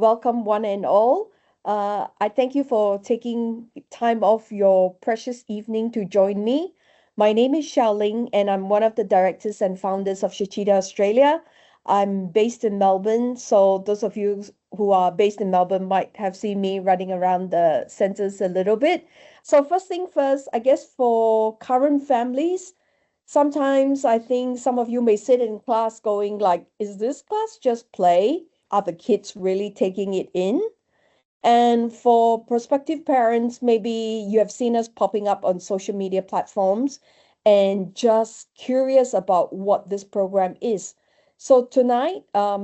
Welcome, one and all. I thank you for taking time off your precious evening to join me. My name is Shaoling, and I'm one of the directors and founders of Shichida Australia. I'm based in Melbourne, so those of you who are based in Melbourne might have seen me running around the centres a little bit. So, first thing first, I guess for current families, sometimes I think some of you may sit in class going like, is this class just play? Are the kids really taking it in? And for prospective parents, maybe you have seen us popping up on social media platforms and just curious about what this program is. So tonight,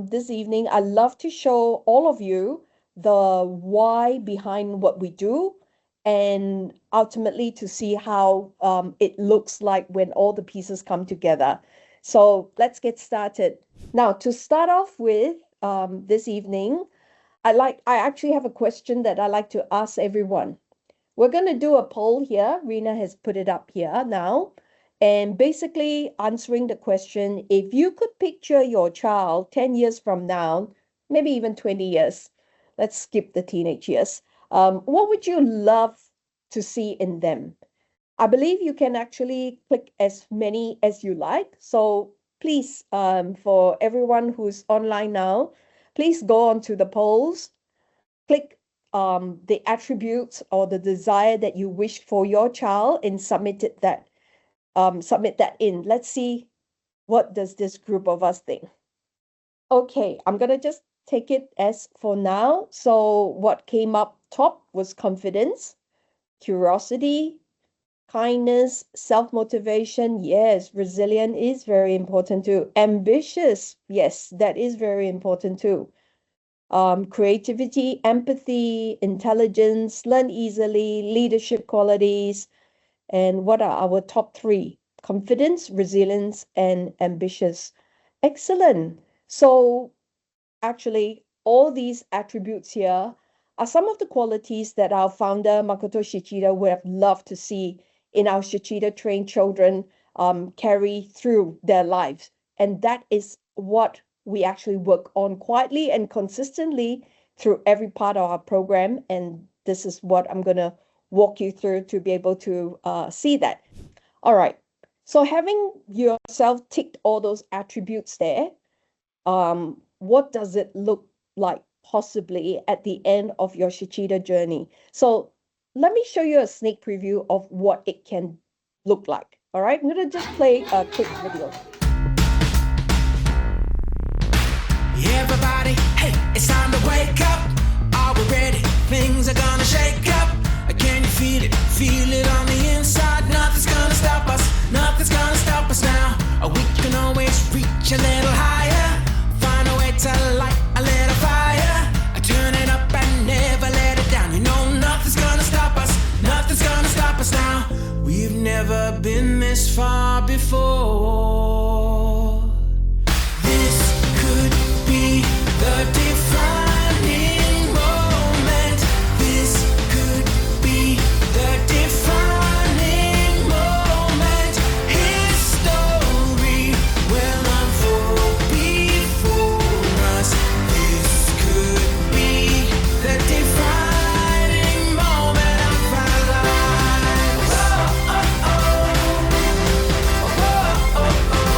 this evening, I love to show all of you the why behind what we do and ultimately to see how it looks like when all the pieces come together. So let's get started. Now, to start off with this evening, I actually have a question that I like to ask everyone. We're going to do a poll here. Rena has put it up here now. And basically answering the question, if you could picture your child 10 years from now, maybe even 20 years, let's skip the teenage years, what would you love to see in them? I believe you can actually click as many as you like. So please, for everyone who's online now, please go on to the polls, click the attributes or the desire that you wish for your child and submit that in. Let's see what does this group of us think. Okay, I'm gonna just take it as for now. So what came up top was confidence, curiosity, kindness, self-motivation. Yes, resilient is very important too. Ambitious, yes, that is very important too. Creativity, empathy, intelligence, learn easily, leadership qualities. And what are our top three? Confidence, resilience, and ambitious. Excellent. So actually, all these attributes here are some of the qualities that our founder, Makoto Shichida, would have loved to see in our Shichida trained children carry through their lives. And that is what we actually work on quietly and consistently through every part of our program. And this is what I'm going to walk you through to be able to see that. All right. So having yourself ticked all those attributes there, what does it look like possibly at the end of your Shichida journey? So let me show you a sneak preview of what it can look like. All right, I'm going to just play a quick video. Everybody, hey, it's time to wake up. Are we ready? Things are gonna shake up. Can you feel it? Feel it on the inside. Nothing's gonna stop us. Nothing's gonna stop us now. We can always reach a little higher. Find a way to light a little fire. Turn it up and never let it down. You know nothing's gonna stop us. Nothing's gonna stop us now. We've never been this far before. This could be the defining moment. This could be the defining moment. History will unfold before us. This could be the defining moment of our lives. Oh, oh, oh. Oh, oh, oh.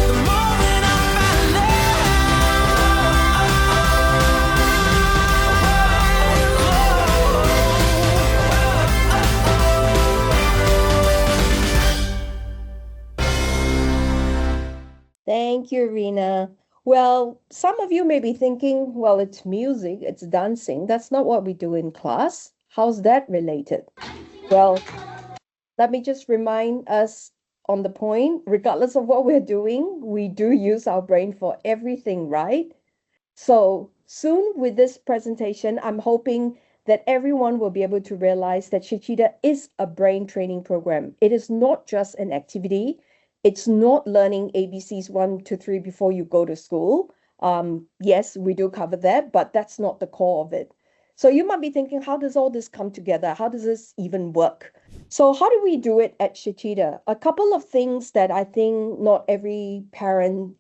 The moment of our Thank you, Rena. Well, some of you may be thinking, well, it's music, it's dancing. That's not what we do in class. How's that related? Well, let me just remind us on the point, regardless of what we're doing, we do use our brain for everything, right? So soon with this presentation, I'm hoping that everyone will be able to realize that Shichida is a brain training program. It is not just an activity. It's not learning ABCs 1 to 3 before you go to school. Yes, we do cover that, but that's not the core of it. So you might be thinking, how does all this come together? How does this even work? So how do we do it at Shichida? A couple of things that I think not every parent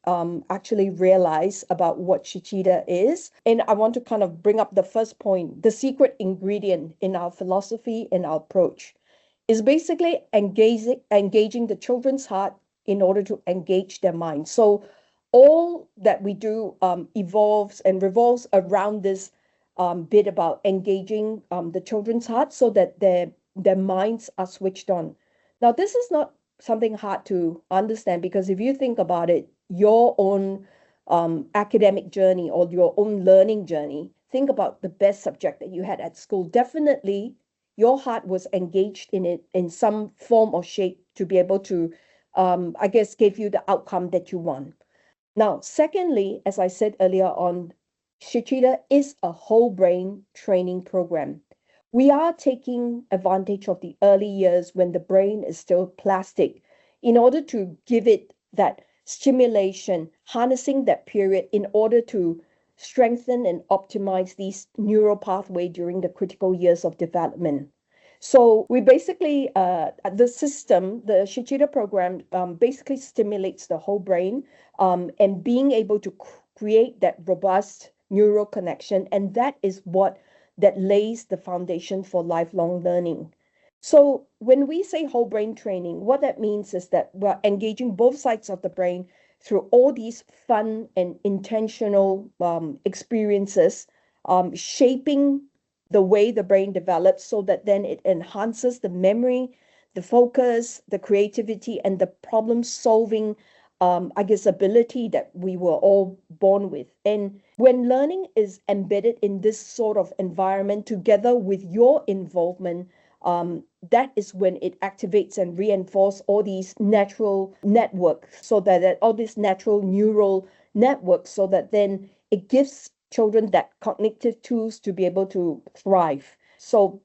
actually realize about what Shichida is. And I want to kind of bring up the first point, the secret ingredient in our philosophy and our approach is basically engaging the children's heart in order to engage their mind. So all that we do evolves and revolves around this bit about engaging the children's heart so that their minds are switched on. Now, this is not something hard to understand because if you think about it, your own academic journey or your own learning journey, think about the best subject that you had at school. Definitely your heart was engaged in it in some form or shape to be able to, I guess, give you the outcome that you want. Now, secondly, as I said earlier on, Shichida is a whole brain training program. We are taking advantage of the early years when the brain is still plastic in order to give it that stimulation, harnessing that period in order to strengthen and optimize these neural pathway during the critical years of development. So we basically, the system, the Shichida program, basically stimulates the whole brain and being able to create that robust neural connection. And that is what that lays the foundation for lifelong learning. So when we say whole brain training, what that means is that we're engaging both sides of the brain through all these fun and intentional experiences, shaping the way the brain develops so that then it enhances the memory, the focus, the creativity, and the problem solving, I guess, ability that we were all born with. And when learning is embedded in this sort of environment together with your involvement, that is when it activates and reinforces all these natural networks so that all these natural neural networks so that then it gives children that cognitive tools to be able to thrive. So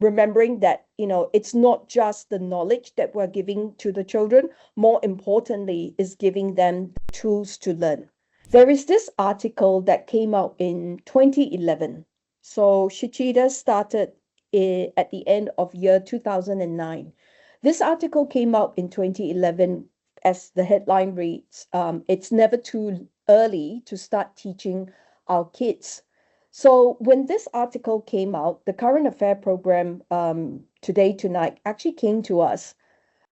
remembering that, it's not just the knowledge that we're giving to the children, more importantly, is giving them the tools to learn. There is this article that came out in 2011. So Shichida started at the end of year 2009. This article came out in 2011 as the headline reads, it's never too early to start teaching our kids. So when this article came out, the current affair program Today Tonight actually came to us.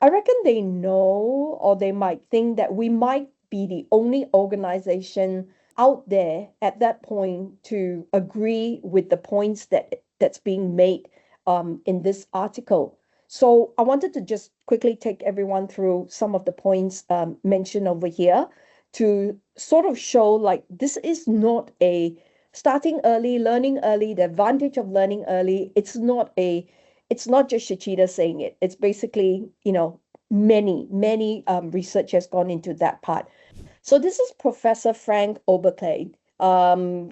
I reckon they know or they might think that we might be the only organization out there at that point to agree with the points that's being made in this article. So I wanted to just quickly take everyone through some of the points mentioned over here to sort of show like this is not a starting early, learning early, the advantage of learning early. It's not just Shichida saying it. It's basically, many research has gone into that part. So this is Professor Frank Oberkley.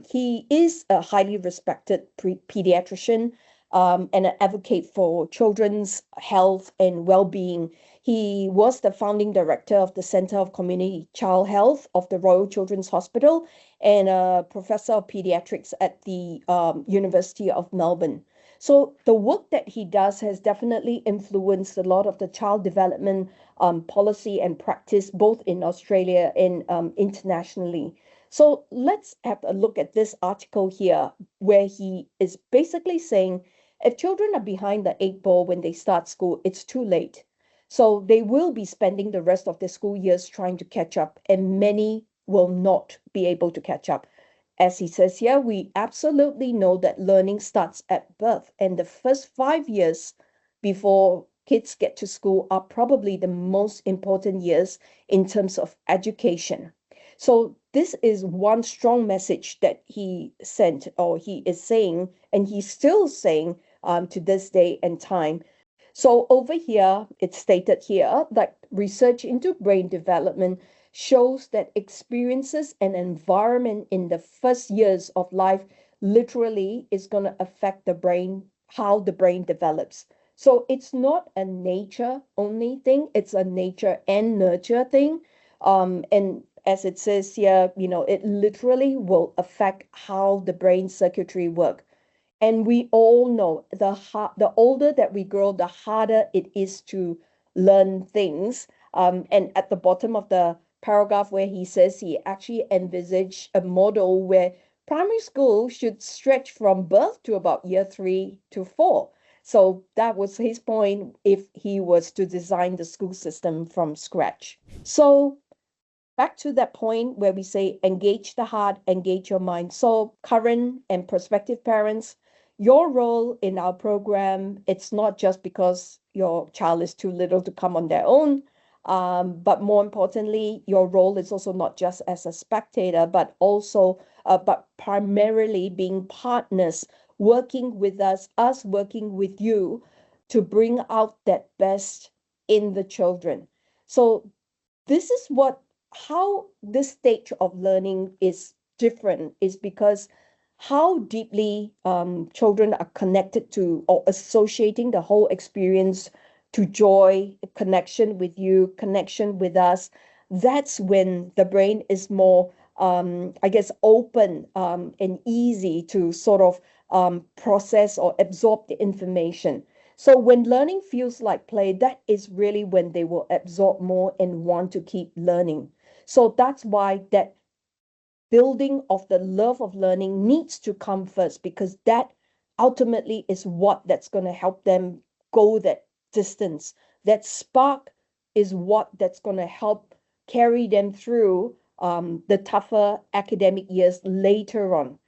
He is a highly respected pediatrician and an advocate for children's health and well-being. He was the founding director of the Center of Community Child Health of the Royal Children's Hospital and a professor of pediatrics at the University of Melbourne. So the work that he does has definitely influenced a lot of the child development policy and practice, both in Australia and internationally. So let's have a look at this article here, where he is basically saying if children are behind the eight ball when they start school, it's too late. So they will be spending the rest of their school years trying to catch up, and many will not be able to catch up. As he says here, we absolutely know that learning starts at birth, and the first 5 years before kids get to school are probably the most important years in terms of education. So this is one strong message that he sent, or he is saying, and he's still saying to this day and time. So over here, it's stated here that research into brain development shows that experiences and environment in the first years of life literally is going to affect the brain, how the brain develops. So it's not a nature only thing, it's a nature and nurture thing. And as it says here, it literally will affect how the brain circuitry work. And we all know the older that we grow, the harder it is to learn things. And at the bottom of the paragraph where he says he actually envisaged a model where primary school should stretch from birth to about year 3 to 4. So that was his point if he was to design the school system from scratch. So back to that point where we say engage the heart, engage your mind. So current and prospective parents, your role in our program, it's not just because your child is too little to come on their own, but more importantly, your role is also not just as a spectator, but also, but primarily being partners, working with us working with you to bring out that best in the children. So this is what how this stage of learning is different is because how deeply children are connected to or associating the whole experience to joy, connection with you, connection with us. That's when the brain is more, I guess, open and easy to sort of process or absorb the information. So when learning feels like play, that is really when they will absorb more and want to keep learning. So that's why that building of the love of learning needs to come first because that ultimately is what that's going to help them go that distance. That spark is what that's going to help carry them through the tougher academic years later on.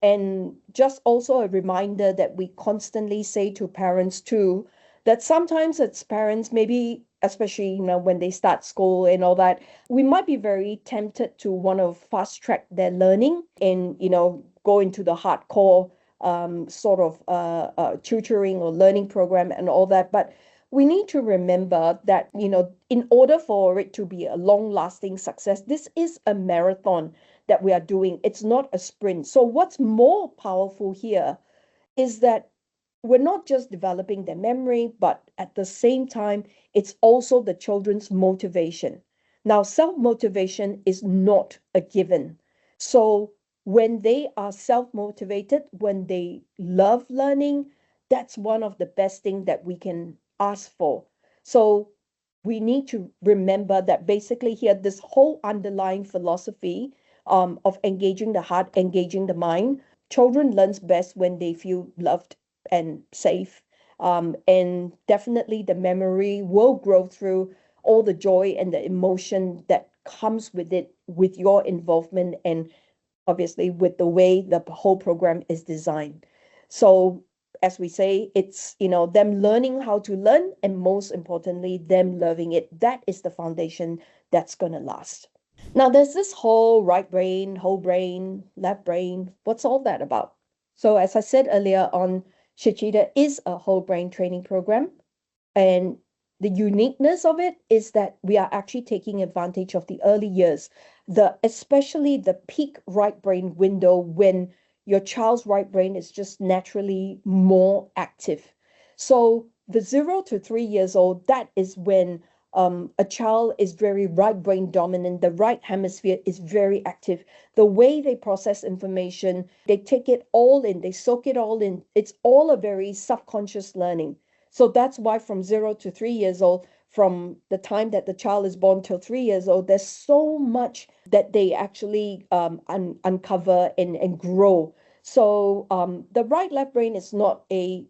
And just also a reminder that we constantly say to parents too, that sometimes it's parents, maybe especially, when they start school and all that, we might be very tempted to want to fast track their learning and, go into the hardcore sort of tutoring or learning program and all that. But we need to remember that, in order for it to be a long lasting success, this is a marathon that we are doing. It's not a sprint. So what's more powerful here is that we're not just developing their memory, but at the same time, it's also the children's motivation. Now, self motivation is not a given. So when they are self motivated, when they love learning, that's one of the best things that we can ask for. So we need to remember that basically here, this whole underlying philosophy of engaging the heart, engaging the mind. Children learns best when they feel loved and safe. And definitely the memory will grow through all the joy and the emotion that comes with it, with your involvement, and obviously with the way the whole program is designed. So as we say, it's, them learning how to learn, and most importantly, them loving it. That is the foundation that's going to last. Now, there's this whole right brain, whole brain, left brain. What's all that about? So, as I said earlier on, Shichida is a whole brain training program. And the uniqueness of it is that we are actually taking advantage of the early years, especially the peak right brain window when your child's right brain is just naturally more active. So the 0 to 3 years old, that is when a child is very right brain dominant. The right hemisphere is very active. The way they process information, they take it all in, they soak it all in. It's all a very subconscious learning. So that's why from 0 to 3 years old, from the time that the child is born till 3 years old, there's so much that they actually uncover and grow. So the right left brain is not a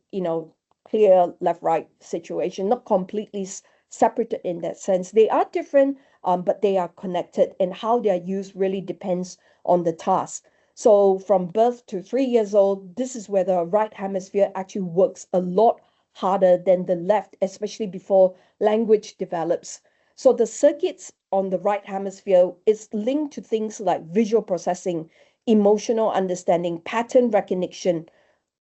clear left right situation, not completely separated in that sense. They are different, but they are connected, and how they are used really depends on the task. So from birth to 3 years old, this is where the right hemisphere actually works a lot harder than the left, especially before language develops. So the circuits on the right hemisphere is linked to things like visual processing, emotional understanding, pattern recognition,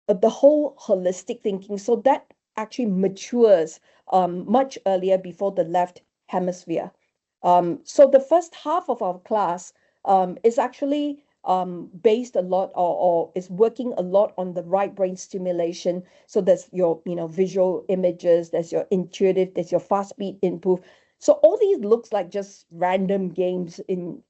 the whole holistic thinking. So that actually matures much earlier before the left hemisphere. So the first half of our class is actually based a lot or is working a lot on the right brain stimulation. So there's your visual images, there's your intuitive, there's your fast speed input. So all these looks like just random games in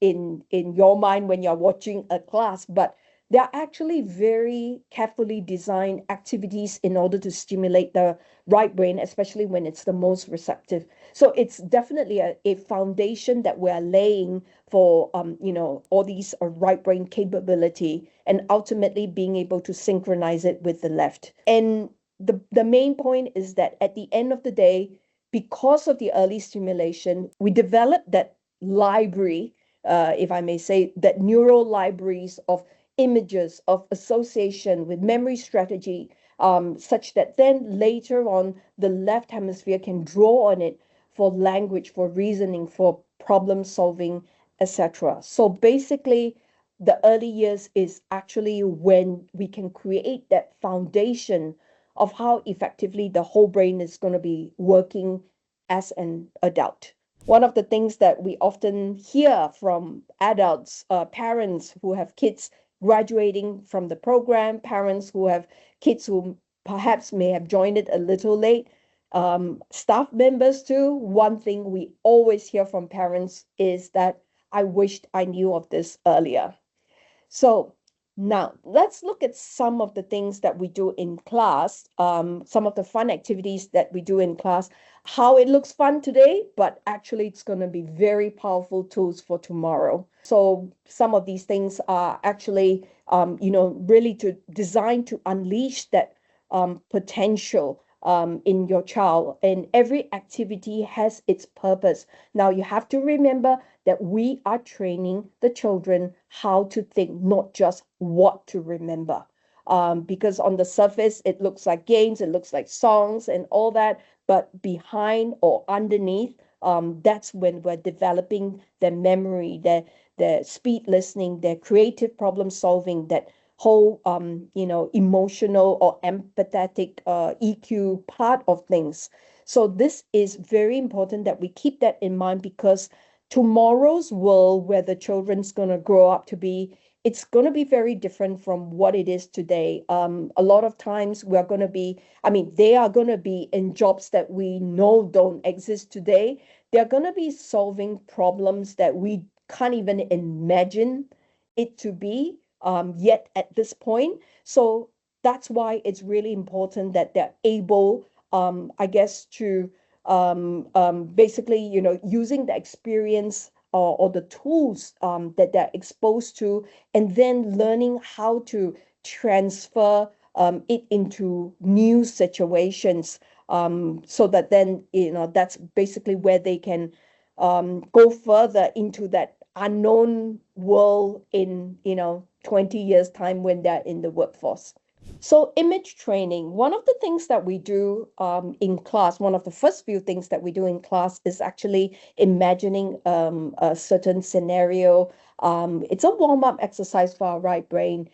your mind when you're watching a class, but They are actually very carefully designed activities in order to stimulate the right brain, especially when it's the most receptive. So it's definitely a foundation that we're laying for, all these right brain capability and ultimately being able to synchronize it with the left. And the main point is that at the end of the day, because of the early stimulation, we develop that library, if I may say, that neural libraries of images, of association with memory strategy, such that then later on the left hemisphere can draw on it for language, for reasoning, for problem solving, etc. So basically, the early years is actually when we can create that foundation of how effectively the whole brain is going to be working as an adult. One of the things that we often hear from adults, parents who have kids graduating from the program, parents who have kids who perhaps may have joined it a little late, staff members too. One thing we always hear from parents is that I wished I knew of this earlier. So now let's look at some of the things that we do in class, some of the fun activities that we do in class, how it looks fun today, but actually it's going to be very powerful tools for tomorrow. So some of these things are actually, really to design to unleash that potential in your child. And every activity has its purpose. Now you have to remember that we are training the children how to think, not just what to remember. Because on the surface, it looks like games, it looks like songs and all that, but behind or underneath, that's when we're developing their memory, their speed listening, their creative problem solving, that whole emotional or empathetic EQ part of things. So this is very important that we keep that in mind, because tomorrow's world, where the children's going to grow up to be, it's going to be very different from what it is today. A lot of times we're going to be, they are going to be in jobs that we know don't exist today. They're going to be solving problems that we can't even imagine it to be yet at this point. So that's why it's really important that they're able, I guess, to basically, using the experience or the tools that they're exposed to, and then learning how to transfer it into new situations, so that then, that's basically where they can go further into that unknown world in 20 years time when they're in the workforce. So image training, one of the things that we do in class, one of the first few things that we do in class is actually imagining a certain scenario. It's a warm-up exercise for our right brain.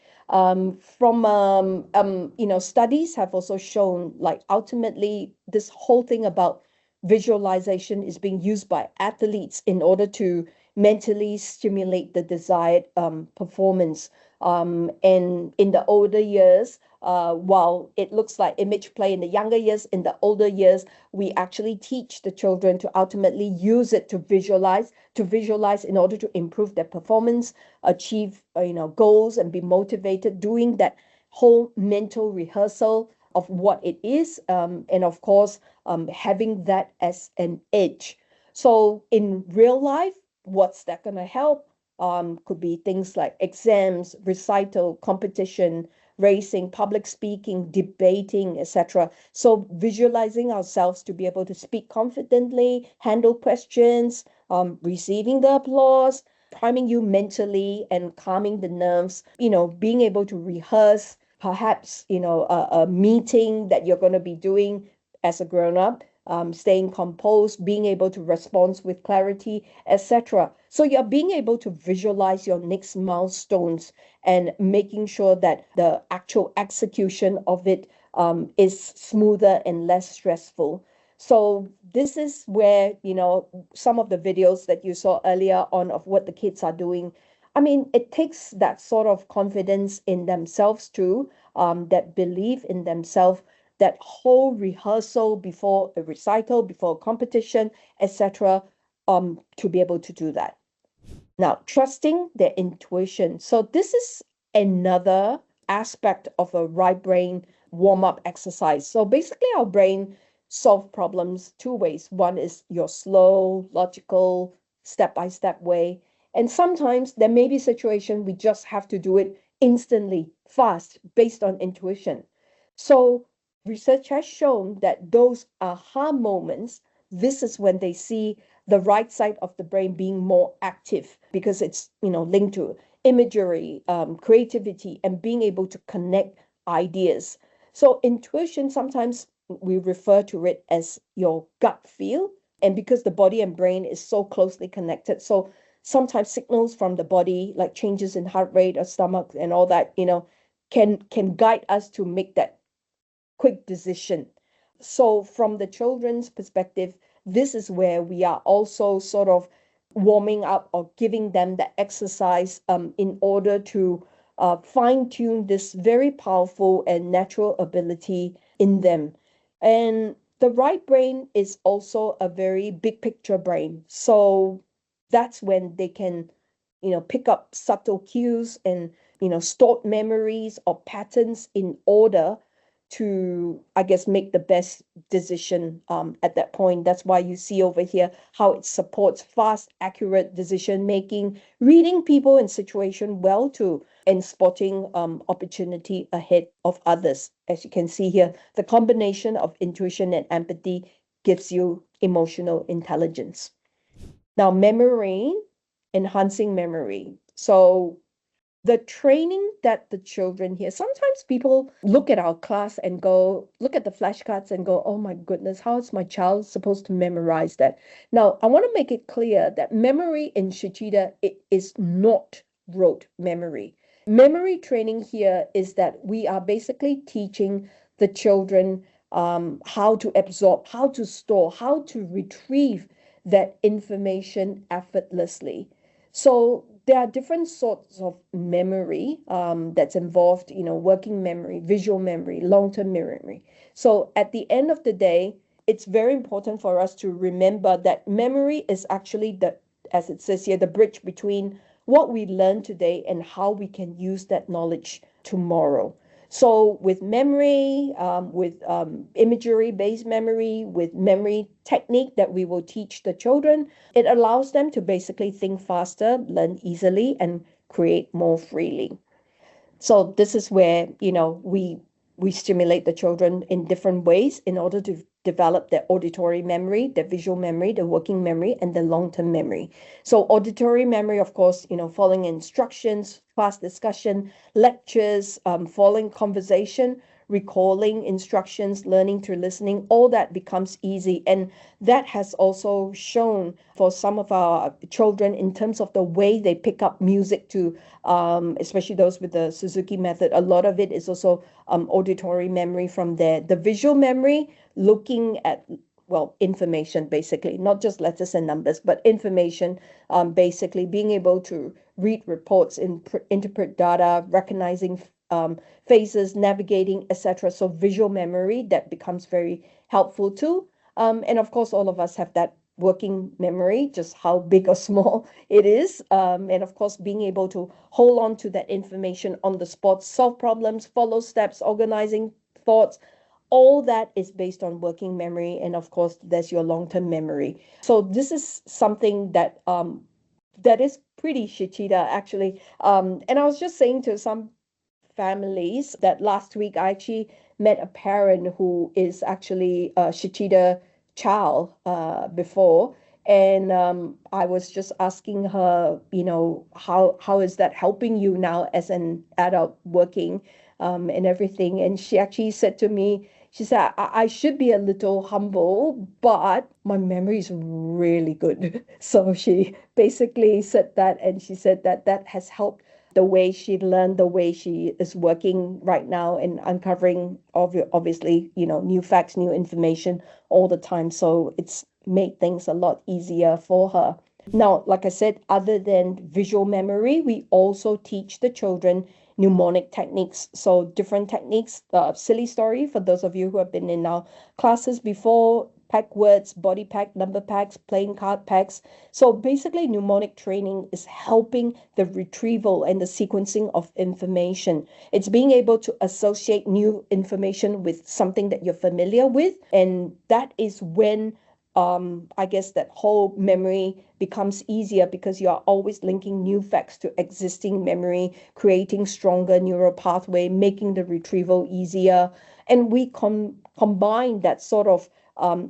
Studies have also shown, like, ultimately this whole thing about visualization is being used by athletes in order to mentally stimulate the desired performance. And in the older years, while it looks like image play in the younger years, in the older years, we actually teach the children to ultimately use it to visualize in order to improve their performance, achieve, goals, and be motivated, doing that whole mental rehearsal of what it is, and of course, having that as an edge. So in real life, what's that going to help? Could be things like exams, recital, competition, racing, public speaking, debating, etc. So visualizing ourselves to be able to speak confidently, handle questions, receiving the applause, priming you mentally and calming the nerves, being able to rehearse perhaps, a meeting that you're going to be doing as a grown up, staying composed, being able to respond with clarity, etc. So you're being able to visualize your next milestones and making sure that the actual execution of it is smoother and less stressful. So this is where, some of the videos that you saw earlier on of what the kids are doing. It takes that sort of confidence in themselves too, that belief in themselves, that whole rehearsal before a recital, before a competition, etc., to be able to do that. Now, trusting their intuition. So this is another aspect of a right brain warm-up exercise. So basically our brain solve problems two ways. One is your slow, logical, step-by-step way. And sometimes there may be a situation we just have to do it instantly, fast, based on intuition. So research has shown that those aha moments, this is when they see the right side of the brain being more active because it's linked to imagery, creativity, and being able to connect ideas. So intuition, sometimes we refer to it as your gut feel. And because the body and brain is so closely connected, so sometimes signals from the body, like changes in heart rate or stomach and all that, can guide us to make that quick decision. So from the children's perspective, this is where we are also sort of warming up or giving them the exercise in order to fine tune this very powerful and natural ability in them. And the right brain is also a very big picture brain. So that's when they can, pick up subtle cues and, stored memories or patterns in order to, I guess, make the best decision at that point. That's why you see over here how it supports fast, accurate decision making, reading people in situation well too, and spotting opportunity ahead of others. As you can see here, the combination of intuition and empathy gives you emotional intelligence. Now, memory, enhancing memory. So the training that the children here, sometimes people look at our class and go, look at the flashcards and go, oh my goodness, how is my child supposed to memorize that? Now, I want to make it clear that memory in Shichida, it is not rote memory. Memory training here is that we are basically teaching the children how to absorb, how to store, how to retrieve that information effortlessly. So there are different sorts of memory that's involved, working memory, visual memory, long-term memory. So at the end of the day, it's very important for us to remember that memory is actually as it says here, the bridge between what we learn today and how we can use that knowledge tomorrow. So with memory, with imagery-based memory, with memory technique that we will teach the children, it allows them to basically think faster, learn easily, and create more freely. So this is where, we stimulate the children in different ways in order to develop their auditory memory, their visual memory, their working memory, and their long-term memory. So auditory memory, of course, following instructions, fast discussion, lectures, following conversation, recalling instructions, learning through listening, all that becomes easy. And that has also shown for some of our children in terms of the way they pick up music to, especially those with the Suzuki method, a lot of it is also auditory memory from there. The visual memory, looking at information basically, not just letters and numbers, but information, basically being able to read reports, interpret data, recognizing faces, navigating, etc. So visual memory, that becomes very helpful too. And of course, all of us have that working memory, just how big or small it is. And of course, being able to hold on to that information on the spot, solve problems, follow steps, organizing thoughts, all that is based on working memory. And of course, there's your long-term memory. So this is something that is pretty Shichida actually. And I was just saying to some families that last week I actually met a parent who is actually a Shichida child before. And I was just asking her, how is that helping you now as an adult working and everything? And she actually said to me, she said, I should be a little humble, but my memory is really good. So she basically said that, and she said that that has helped the way she learned, the way she is working right now and uncovering obviously, new facts, new information all the time. So it's made things a lot easier for her. Now, like I said, other than visual memory, we also teach the children mnemonic techniques. So different techniques, silly story for those of you who have been in our classes before. pack words, body pack, number packs, playing card packs. So basically, mnemonic training is helping the retrieval and the sequencing of information. It's being able to associate new information with something that you're familiar with. And that is when I guess that whole memory becomes easier because you are always linking new facts to existing memory, creating stronger neural pathway, making the retrieval easier. And we combine that sort of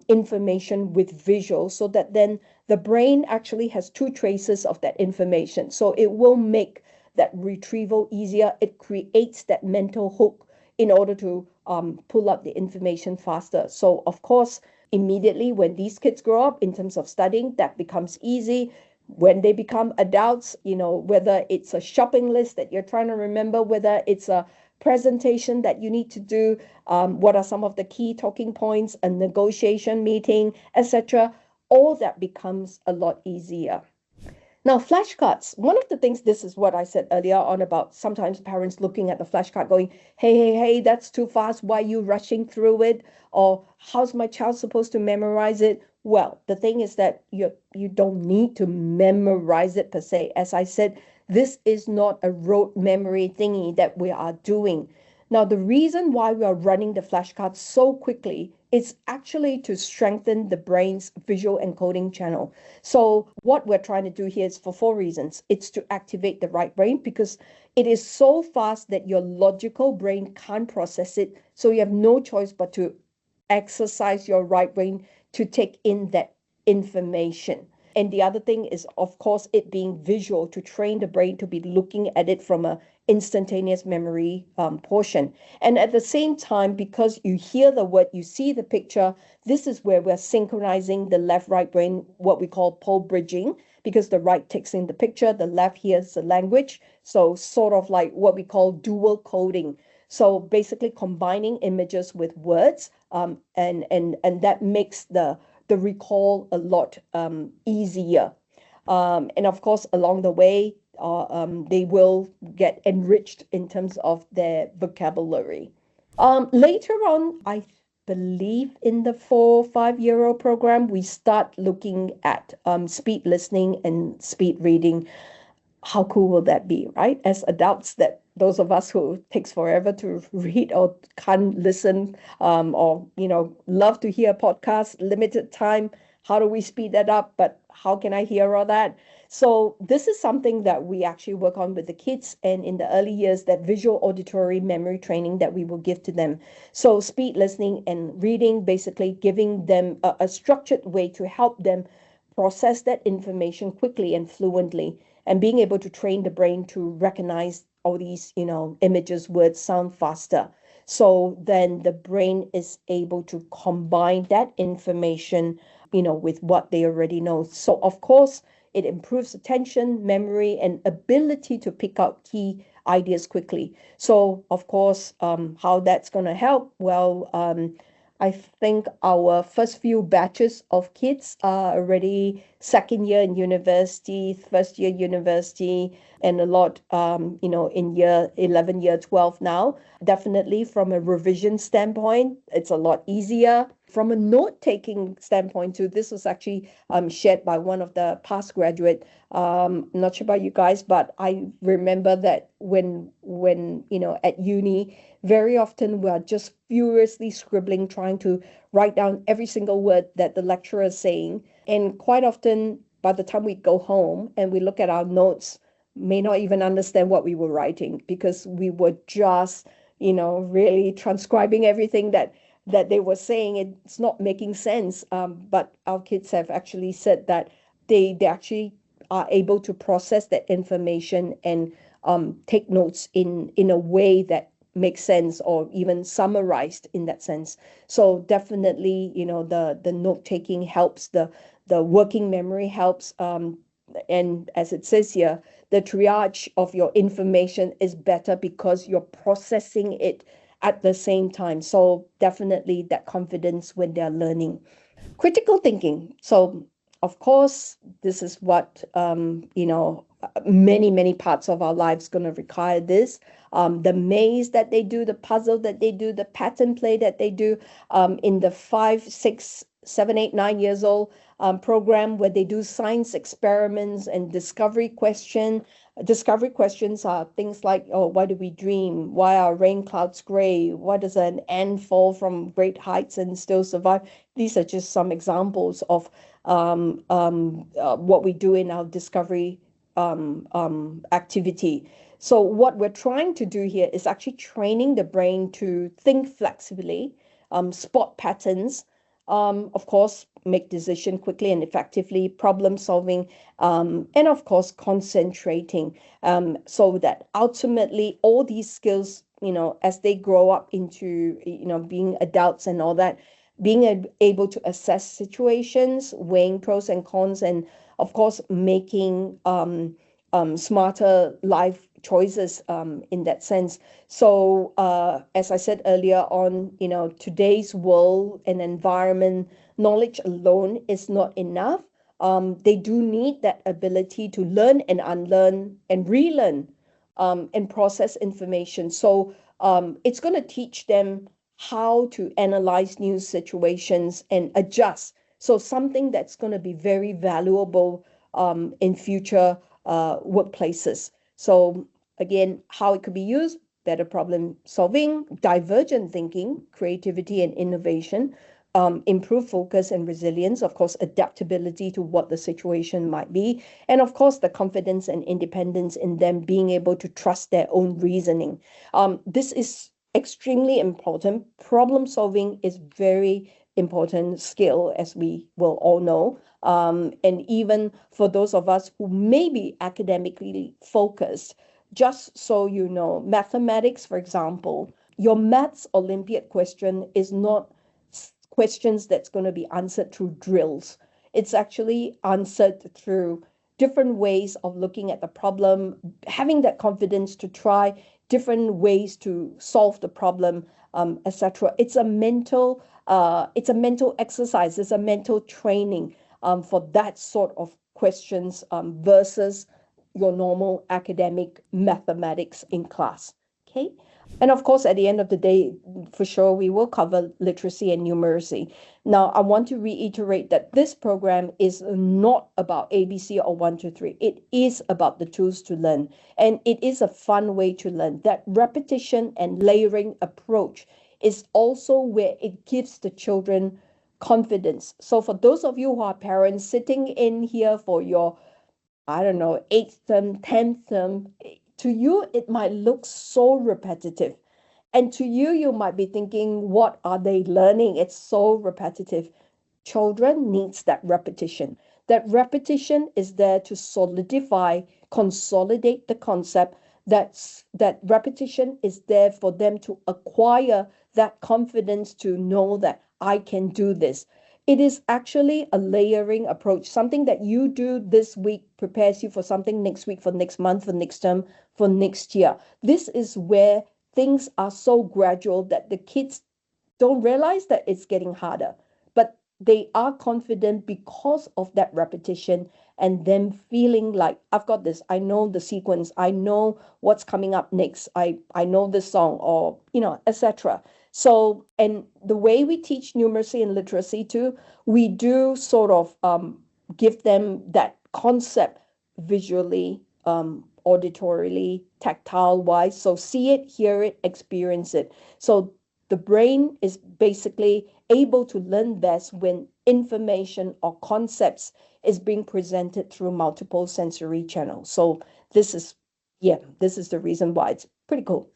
information with visual so that then the brain actually has two traces of that information. So it will make that retrieval easier. It creates that mental hook in order to pull up the information faster. So, of course, immediately when these kids grow up in terms of studying, that becomes easy. When they become adults, whether it's a shopping list that you're trying to remember, whether it's a presentation that you need to do, what are some of the key talking points, a negotiation meeting, etc., all that becomes a lot easier. Now, flashcards, one of the things, this is what I said earlier on about sometimes parents looking at the flashcard going, hey, that's too fast. Why are you rushing through it? Or how's my child supposed to memorize it? Well, the thing is that you don't need to memorize it per se. As I said, this is not a rote memory thingy that we are doing. Now, the reason why we are running the flashcards so quickly is actually to strengthen the brain's visual encoding channel. So what we're trying to do here is for four reasons. It's to activate the right brain because it is so fast that your logical brain can't process it. So you have no choice but to exercise your right brain to take in that information. And the other thing is, of course, it being visual to train the brain to be looking at it from a instantaneous memory portion. And at the same time, because you hear the word, you see the picture, this is where we're synchronizing the left-right brain, what we call pole bridging, because the right takes in the picture, the left hears the language. So sort of like what we call dual coding. So basically combining images with words, and that makes the recall a lot easier. And of course, along the way, they will get enriched in terms of their vocabulary. Later on, I believe in the 4 5 year old program, we start looking at speed listening and speed reading. How cool will that be, right? As adults, that those of us who takes forever to read or can't listen, or love to hear podcasts, limited time. How do we speed that up? But how can I hear all that? So this is something that we actually work on with the kids, and in the early years, that visual auditory memory training that we will give to them. So speed listening and reading, basically giving them a structured way to help them process that information quickly and fluently, and being able to train the brain to recognize all these, images, words, sound faster. So then the brain is able to combine that information, with what they already know. So of course, it improves attention, memory, and ability to pick out key ideas quickly. So of course, how that's going to help? Well, I think our first few batches of kids are already second year in university, first year university, and a lot, in year 11, year 12 now. Definitely from a revision standpoint, it's a lot easier. From a note-taking standpoint too, this was actually shared by one of the past graduate. Not sure about you guys, but I remember that when at uni, very often we're just furiously scribbling, trying to write down every single word that the lecturer is saying. And quite often, by the time we go home and we look at our notes, may not even understand what we were writing because we were just, really transcribing everything that they were saying. It's not making sense. But our kids have actually said that they actually are able to process that information and take notes in a way that makes sense, or even summarized in that sense. So definitely, the note taking helps, the working memory helps, and as it says here, the triage of your information is better because you're processing it at the same time. So definitely that confidence when they're learning. Critical thinking. So of course, this is what many parts of our lives going to require this. The maze that they do, the puzzle that they do, the pattern play that they do, in the 5 6 7, 8, 9 years old program where they do science experiments and discovery question. Discovery questions are things like, oh, why do we dream? Why are rain clouds gray? Why does an ant fall from great heights and still survive? These are just some examples of what we do in our discovery activity. So what we're trying to do here is actually training the brain to think flexibly, spot patterns, of course, make decision quickly and effectively, problem solving, and of course, concentrating, so that ultimately all these skills, as they grow up into, being adults and all that, being able to assess situations, weighing pros and cons, and of course, making smarter life choices in that sense. So, as I said earlier on, today's world and environment, knowledge alone is not enough. They do need that ability to learn and unlearn and relearn, and process information. So, it's going to teach them how to analyze new situations and adjust. So, something that's going to be very valuable in future workplaces. So, again, how it could be used: better problem solving, divergent thinking, creativity and innovation, improve focus and resilience, of course, adaptability to what the situation might be, and of course, the confidence and independence in them being able to trust their own reasoning. This is extremely important. Problem solving is very important skill, as we will all know. And even for those of us who may be academically focused, just so you know, mathematics, for example, your maths Olympiad question is not questions that's going to be answered through drills. It's actually answered through different ways of looking at the problem, having that confidence to try different ways to solve the problem, etc. It's a mental exercise. It's a mental training for that sort of questions versus your normal academic mathematics in class. Okay. And of course, at the end of the day, for sure, we will cover literacy and numeracy. Now, I want to reiterate that this program is not about ABC or 1, 2, 3. It is about the tools to learn. And it is a fun way to learn. That repetition and layering approach is also where it gives the children confidence. So for those of you who are parents sitting in here for your, I don't know, 8th term, 10th term, to you, it might look so repetitive. And to you, you might be thinking, what are they learning? It's so repetitive. Children needs that repetition. That repetition is there to solidify, consolidate the concept. That repetition is there for them to acquire that confidence to know that I can do this. It is actually a layering approach. Something that you do this week prepares you for something next week, for next month, for next term, for next year. This is where things are so gradual that the kids don't realize that it's getting harder, but they are confident because of that repetition and them feeling like, I've got this. I know the sequence. I know what's coming up next. I know this song, or, etc. So, and the way we teach numeracy and literacy too, we do sort of give them that concept visually, auditorily, tactile wise. So see it, hear it, experience it. So the brain is basically able to learn best when information or concepts is being presented through multiple sensory channels. So this is the reason why it's pretty cool.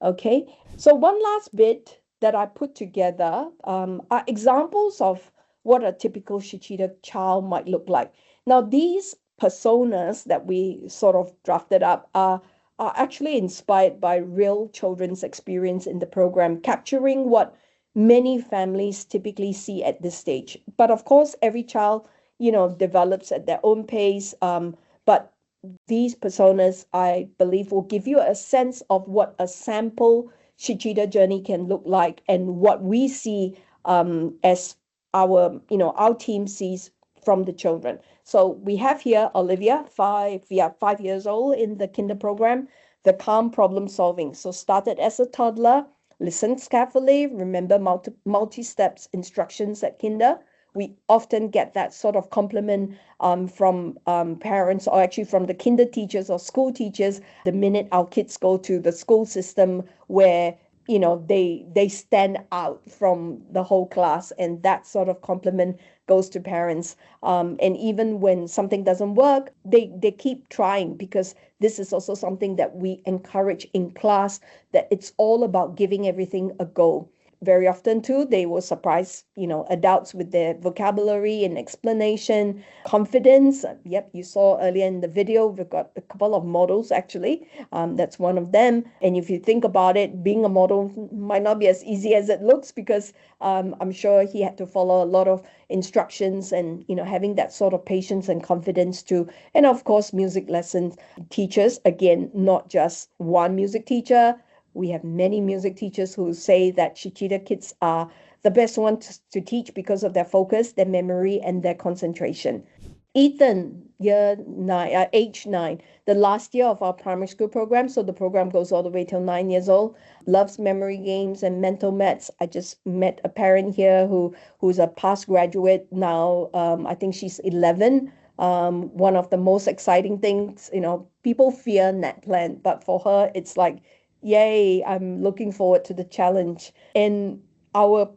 Okay, so one last bit that I put together are examples of what a typical Shichida child might look like. Now, these personas that we sort of drafted up are actually inspired by real children's experience in the program, capturing what many families typically see at this stage. But of course, every child, develops at their own pace. But these personas, I believe, will give you a sense of what a sample Shichida journey can look like and what we see as our team sees from the children. So we have here Olivia, 5 years old in the kinder program, the calm problem solving. So started as a toddler, listens carefully, remember multi-steps instructions at kinder, we often get that sort of compliment from parents, or actually from the kinder teachers or school teachers, the minute our kids go to the school system, where they stand out from the whole class, and that sort of compliment goes to parents. And even when something doesn't work, they keep trying, because this is also something that we encourage in class, that it's all about giving everything a go. Very often too, they will surprise adults with their vocabulary and explanation, confidence. Yep, you saw earlier in the video, we've got a couple of models actually. That's one of them. And if you think about it, being a model might not be as easy as it looks, because I'm sure he had to follow a lot of instructions, and having that sort of patience and confidence too. And of course, music lessons teachers, again, not just one music teacher. We have many music teachers who say that Shichida kids are the best ones to teach because of their focus, their memory, and their concentration. Ethan, age 9, the last year of our primary school program. So the program goes all the way till 9 years old. Loves memory games and mental maths. I just met a parent here who's a past graduate now. I think she's 11. One of the most exciting things, people fear NATPLAN, but for her, it's like, yay, I'm looking forward to the challenge. And our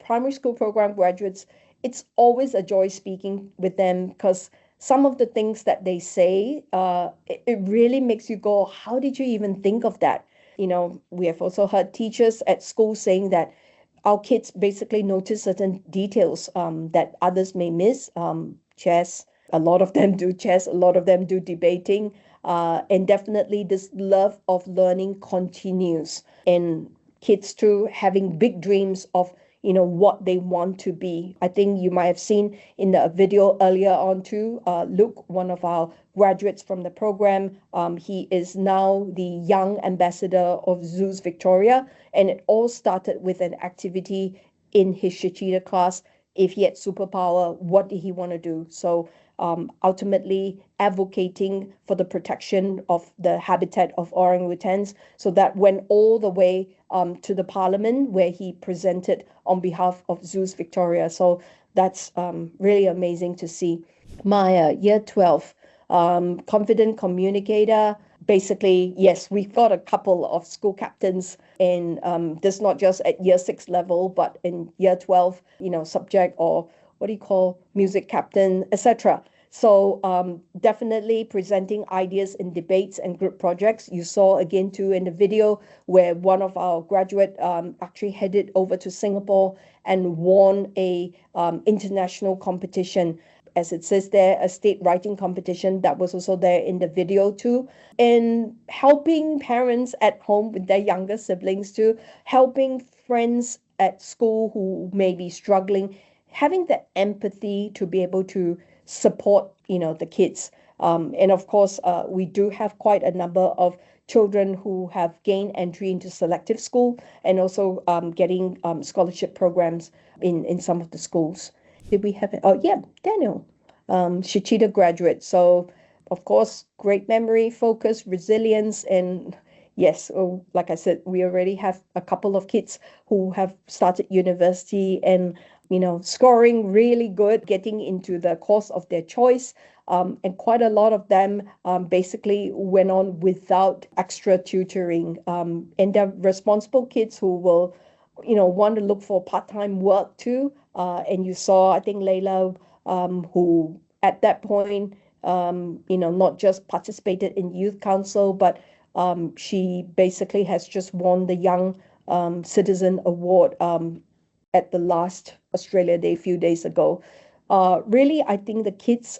primary school program graduates, it's always a joy speaking with them, because some of the things that they say, it really makes you go, how did you even think of that? We have also heard teachers at school saying that our kids basically notice certain details that others may miss. Chess, a lot of them do chess, a lot of them do debating. And definitely this love of learning continues, and kids too having big dreams of what they want to be. I think you might have seen in the video earlier on too, Luke, one of our graduates from the program, he is now the young ambassador of Zoos Victoria, and it all started with an activity in his Shichida class. If he had superpower, what did he want to do? So ultimately advocating for the protection of the habitat of orangutans. So that went all the way to the parliament, where he presented on behalf of Zoos Victoria. So that's really amazing to see. Maya, year 12, confident communicator. Basically, yes, we've got a couple of school captains, and this not just at year 6 level, but in year 12, subject, or what do you call, music captain, etc. So definitely presenting ideas in debates and group projects. You saw again too in the video where one of our graduate actually headed over to Singapore and won a international competition. As it says there, a state writing competition that was also there in the video too. And helping parents at home with their younger siblings too, helping friends at school who may be struggling, having the empathy to be able to support the kids. And of course, we do have quite a number of children who have gained entry into selective school, and also getting scholarship programs in some of the schools. Did we have it? Oh yeah, Daniel, Shichida graduate. So of course, great memory, focus, resilience, and yes, like I said, we already have a couple of kids who have started university and scoring really good, getting into the course of their choice. And quite a lot of them basically went on without extra tutoring. And they're responsible kids who will, want to look for part-time work too. And you saw, I think, Layla, who at that point, not just participated in youth council, but she basically has just won the Young Citizen Award at the last Australia Day a few days ago. Really, I think the kids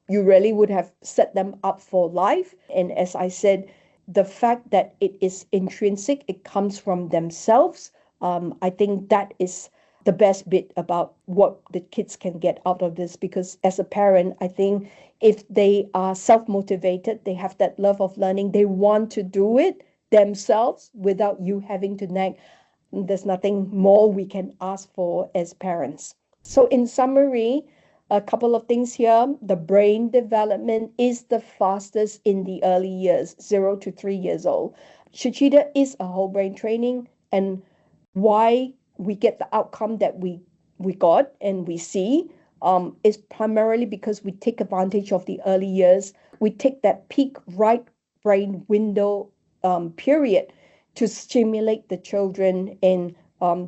you really would have set them up for life. And as I said, the fact that it is intrinsic, it comes from themselves. I think that is the best bit about what the kids can get out of this, because as a parent, I think if they are self-motivated, they have that love of learning, they want to do it themselves without you having to nag. There's nothing more we can ask for as parents. So in summary, a couple of things here. The brain development is the fastest in the early years, 0 to 3 years old. Shichida is a whole brain training, and why we get the outcome that we we got and we see is primarily because we take advantage of the early years. We take that peak right brain window period to stimulate the children, and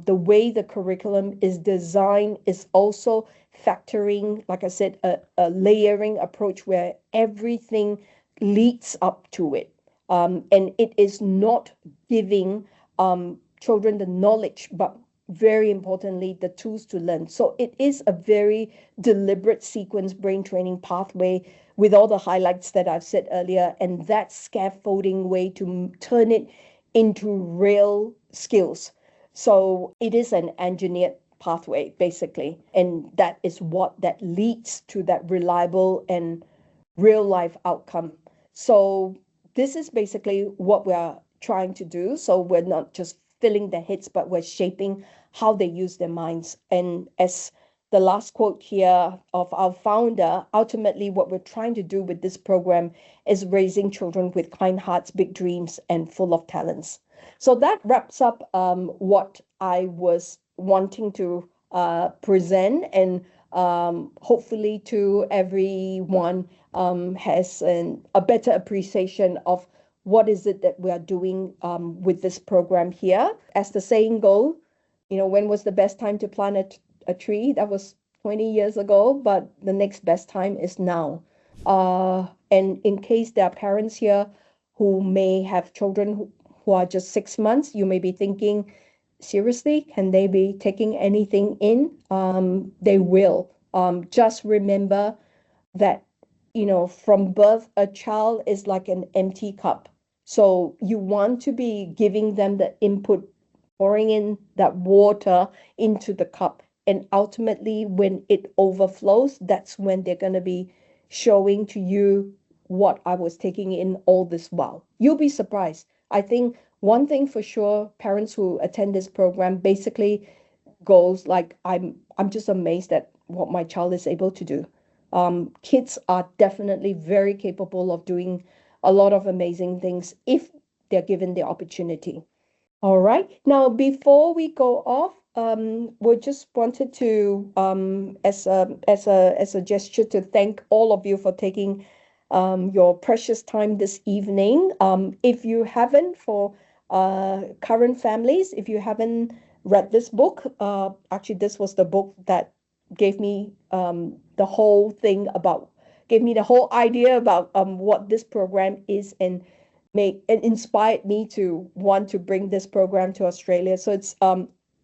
the way the curriculum is designed is also factoring, like I said, a layering approach where everything leads up to it. And it is not giving children the knowledge, but very importantly, the tools to learn. So it is a very deliberate sequence brain training pathway with all the highlights that I've said earlier, and that scaffolding way to turn it into real skills. So it is an engineered pathway, basically. And that is what that leads to that reliable and real life outcome. So this is basically what we're trying to do. So we're not just filling their heads, but we're shaping how they use their minds. And as the last quote here of our founder, ultimately what we're trying to do with this program is raising children with kind hearts, big dreams, and full of talents. So that wraps up what I was wanting to present, and hopefully to everyone has a better appreciation of what is it that we are doing with this program here. As the saying goes, when was the best time to plant a tree? That was 20 years ago, but the next best time is now. And in case there are parents here who may have children who are just 6 months, you may be thinking, seriously, can they be taking anything in? They will. Just remember that, from birth, a child is like an empty cup. So you want to be giving them the input, pouring in that water into the cup. And ultimately, when it overflows, that's when they're going to be showing to you what I was taking in all this while. You'll be surprised. I think one thing for sure, parents who attend this program basically goes like, I'm just amazed at what my child is able to do. Kids are definitely very capable of doing a lot of amazing things if they're given the opportunity. All right. Now, before we go off, we just wanted to, as a gesture, to thank all of you for taking your precious time this evening. If you haven't, for current families, if you haven't read this book, actually, this was the book that gave me the whole thing about, gave me the whole idea about what this program is, and inspired me to want to bring this program to Australia. So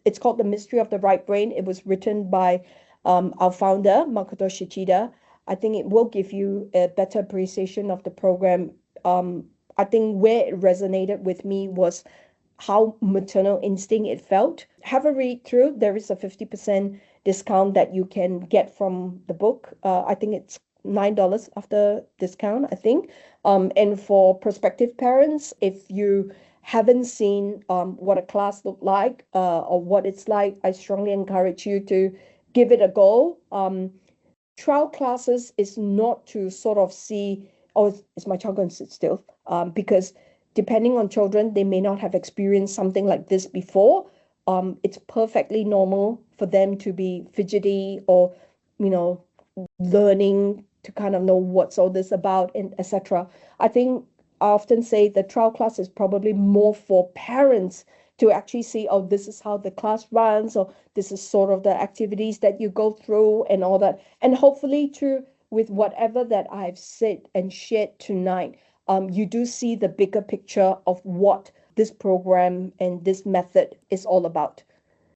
it's called The Mystery of the Right Brain. It was written by our founder, Makoto Shichida. I think it will give you a better appreciation of the program. I think where it resonated with me was how maternal instinct it felt. Have a read through. There is a 50% discount that you can get from the book. I think it's $9 after discount, I think. And for prospective parents, if you haven't seen what a class looked like or what it's like, I strongly encourage you to give it a go. Trial classes is not to sort of see, oh, is my child going to sit still? Because depending on children, they may not have experienced something like this before. It's perfectly normal for them to be fidgety or, learning to kind of know what's all this about, and etc. I think I often say the trial class is probably more for parents to actually see, oh, this is how the class runs, or this is sort of the activities that you go through and all that. And hopefully too, with whatever that I've said and shared tonight, you do see the bigger picture of what this program and this method is all about.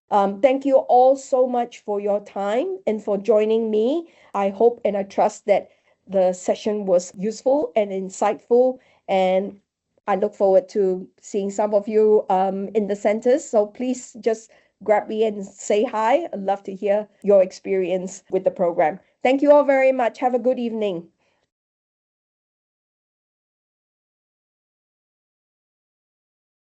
Thank you all so much for your time and for joining me. I hope and I trust that the session was useful and insightful, and I look forward to seeing some of you in the centers. So please just grab me and say hi. I'd love to hear your experience with the program. Thank you all very much. Have a good evening.